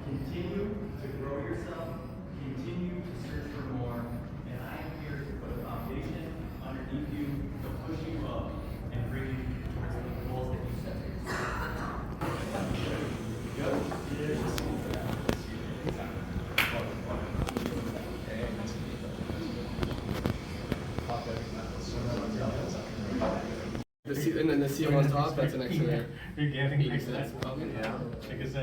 Continue to grow yourself, continue to search for more, and I am here to put a foundation underneath you to push you up and bring you towards the goals that you set for And then the seal on top, that's an extra You're getting 80 cents probably. Yeah. Because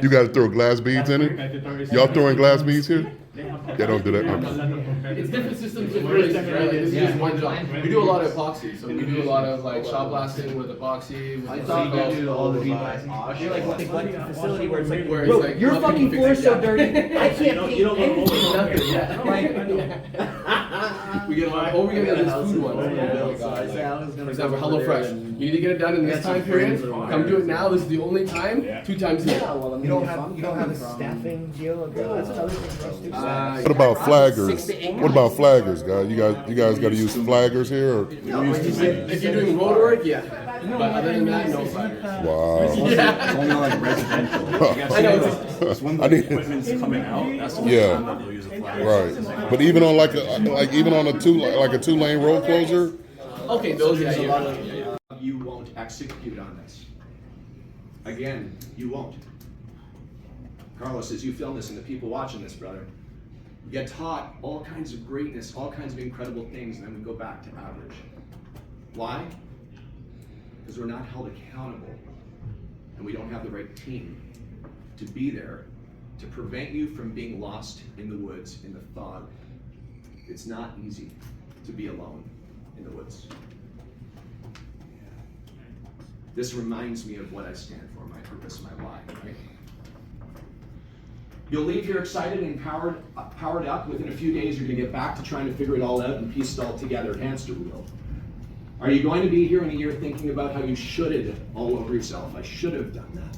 You got to throw glass beads in it? Y'all throwing glass beads here? Yeah, don't do that. It's different systems, different races, right? This is just one job. We do a lot of epoxy, so we do a lot of like shot blasting with epoxy. With I thought you do all the rebuys. You're like the facility where it's like, Where it's bro, like, your nothing fucking can floor is fix it. so dirty, I can't paint anything. Nothing, yeah. We get a lot. Oh, we get this food one. For example, HelloFresh. You need to get it done in this time period. Come do it now. This is the only time. 2 times a year. You don't have a staffing deal. That's another thing for us too. What about flaggers? What about flaggers, guys? You guys got to use flaggers here? Or? If you're doing road work, yeah. But other than that, no flaggers. Wow. Yeah. Only on like residential. I know. It's when the I need- equipment's coming out, that's the Yeah. time that they'll use a flag. Right. But even on even on a 2-lane road closure? Okay, those yeah. You won't execute on this. Again, you won't. Carlos, as you film this and the people watching this, brother, we get taught all kinds of greatness, all kinds of incredible things, and then we go back to average. Why? Because we're not held accountable, and we don't have the right team to be there to prevent you from being lost in the woods, in the fog. It's not easy to be alone in the woods. This reminds me of what I stand for, my purpose, my why, right? You'll leave here excited and powered up. Within a few days, you're gonna get back to trying to figure it all out and piece it all together, hamster wheel. Are you going to be here in a year thinking about how you should have all over yourself? I should have done that.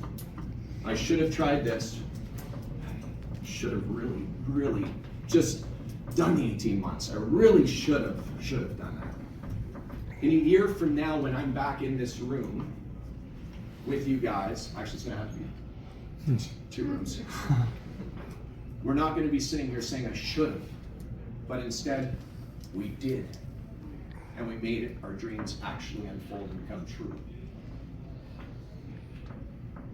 I should have tried this. I should have really just done the 18 months. I really should have done that. In a year from now, when I'm back in this room with you guys, actually it's gonna have to be 2 rooms. We're not gonna be sitting here saying I should have, but instead, we did. And we made it, our dreams actually unfold and come true.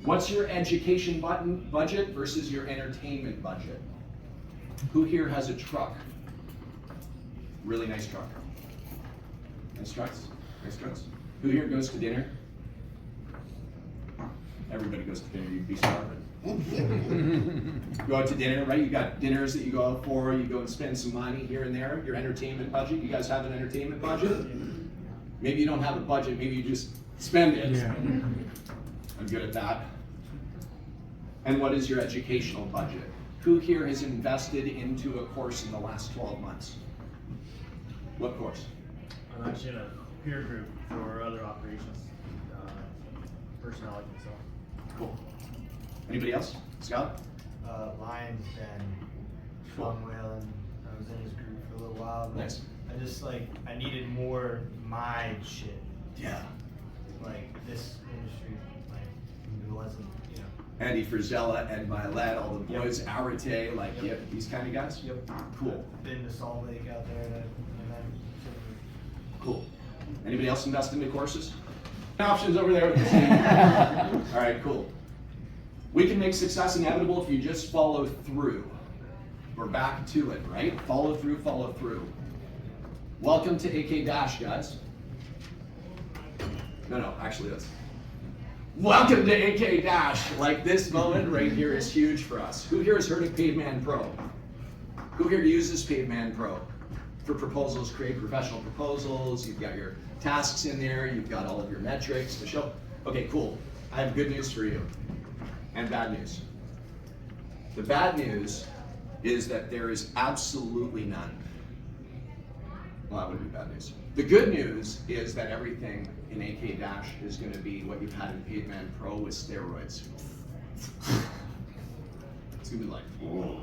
What's your education budget versus your entertainment budget? Who here has a truck? Really nice truck. Nice trucks? Nice trucks? Who here goes to dinner? Everybody goes to dinner, you'd be starving. Go out to dinner, right? You got dinners that you go out for, you go and spend some money here and there, your entertainment budget. You guys have an entertainment budget? Maybe you don't have a budget, maybe you just spend it. Yeah. I'm good at that. And what is your educational budget? Who here has invested into a course in the last 12 months? What course? I'm actually in a peer group for other operations personnel like myself. Cool. Anybody else? Scott? Lions Den, Sean Whalen. I was in his group for a little while. But Nice. I just I needed more my shit. Yeah. Like this industry, it wasn't, Andy Frizella, Ed Milet, all the Yep. boys, Arate, Yep. yeah, these kind of guys? Yep. Cool, Been to Salt Lake out there, cool. Anybody else invest in the courses? Options over there with the team. All right, cool. We can make success inevitable if you just follow through. We're back to it, right? Follow through, follow through. Welcome to AK Dash, guys. No, actually, that's. Welcome to AK Dash. Like this moment right here is huge for us. Who here has heard of Paveman Pro? Who here uses Paveman Pro for proposals, create professional proposals? You've got your tasks in there, you've got all of your metrics to show. Okay, cool. I have good news for you and bad news. The bad news is that there is absolutely none. Well, that would be bad news. The good news is that everything in AK Dash is going to be what you've had in Paveman Pro with steroids. It's going to be like, whoa.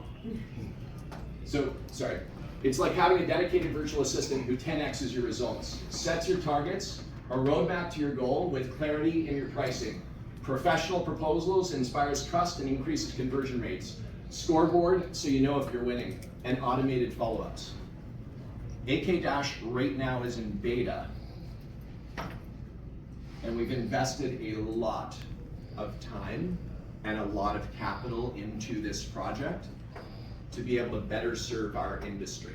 So, sorry. It's like having a dedicated virtual assistant who 10x's your results, sets your targets, a roadmap to your goal with clarity in your pricing. Professional proposals inspires trust and increases conversion rates. Scoreboard so you know if you're winning, and automated follow-ups. AK Dash right now is in beta, and we've invested a lot of time and a lot of capital into this project to be able to better serve our industry,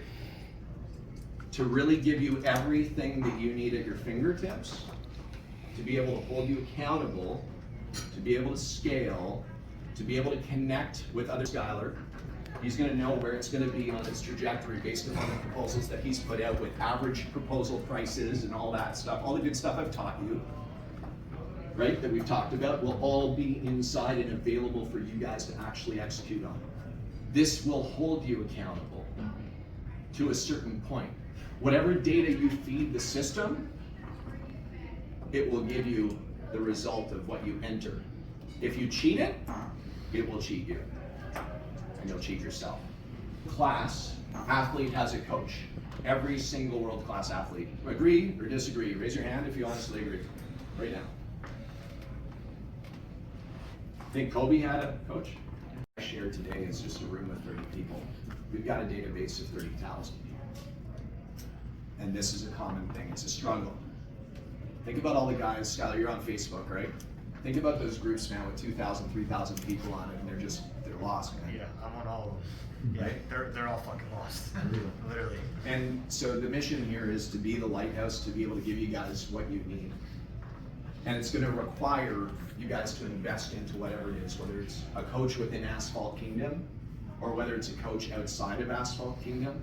to really give you everything that you need at your fingertips, to be able to hold you accountable, to be able to scale, to be able to connect with other Skylar. He's going to know where it's going to be on its trajectory based upon the proposals that he's put out with average proposal prices and all that stuff. All the good stuff I've taught you, right, that we've talked about, will all be inside and available for you guys to actually execute on. This will hold you accountable to a certain point. Whatever data you feed the system, it will give you the result of what you enter. If you cheat it, it will cheat you. And you'll cheat yourself. Class, athlete has a coach. Every single world-class athlete. Agree or disagree? Raise your hand if you honestly agree. Right now. Think Kobe had a coach? I shared today is just a room of 30 people. We've got a database of 30,000 people. And this is a common thing. It's a struggle. Think about all the guys, Skylar, you're on Facebook, right? Think about those groups, man, with 2,000, 3,000 people on it, and they're lost, man. Yeah, I'm on all of them. Yeah, Right? they're all fucking lost. Literally. And so the mission here is to be the lighthouse, to be able to give you guys what you need. And it's going to require you guys to invest into whatever it is, whether it's a coach within Asphalt Kingdom or whether it's a coach outside of Asphalt Kingdom.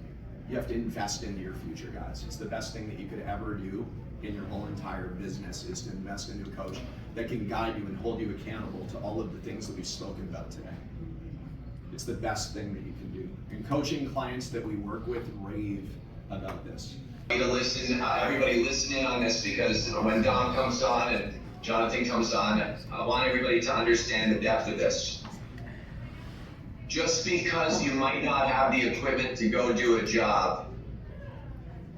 You have to invest into your future, guys. It's the best thing that you could ever do in your whole entire business is to invest into a coach that can guide you and hold you accountable to all of the things that we've spoken about today. It's the best thing that you can do. And coaching clients that we work with rave about this. To listen, everybody listen in on this, because when Dom comes on and Jonathan comes on, I want everybody to understand the depth of this. Just because you might not have the equipment to go do a job,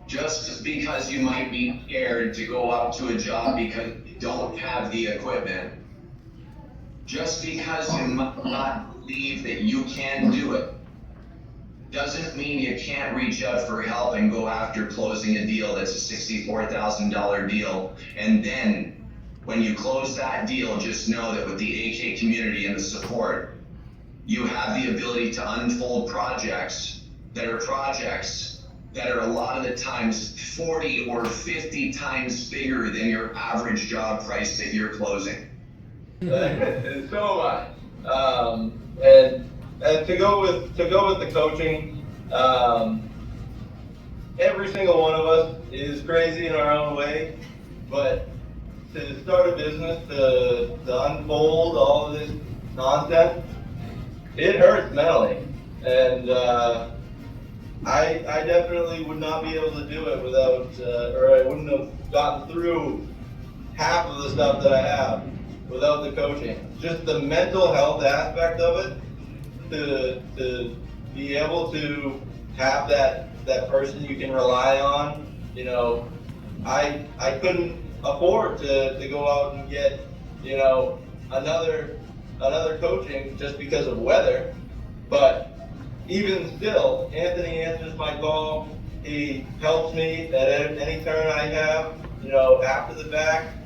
just because you might be scared to go up to a job because you don't have the equipment, just because you might not believe that you can do it, doesn't mean you can't reach out for help and go after closing a deal that's a $64,000 deal. And then when you close that deal, just know that with the AK community and the support, you have the ability to unfold projects that are a lot of the times 40 or 50 times bigger than your average job price that you're closing. And so am I. And to go with the coaching, every single one of us is crazy in our own way, but to start a business, to unfold all of this nonsense, it hurts mentally. And I definitely would not be able to do it without, or I wouldn't have gotten through half of the stuff that I have without the coaching. Just the mental health aspect of it to be able to have that person you can rely on. You know, I couldn't afford to go out and get, you know, another coaching just because of weather. But even still, Anthony answers my call. He helps me at any turn I have, you know, after the fact.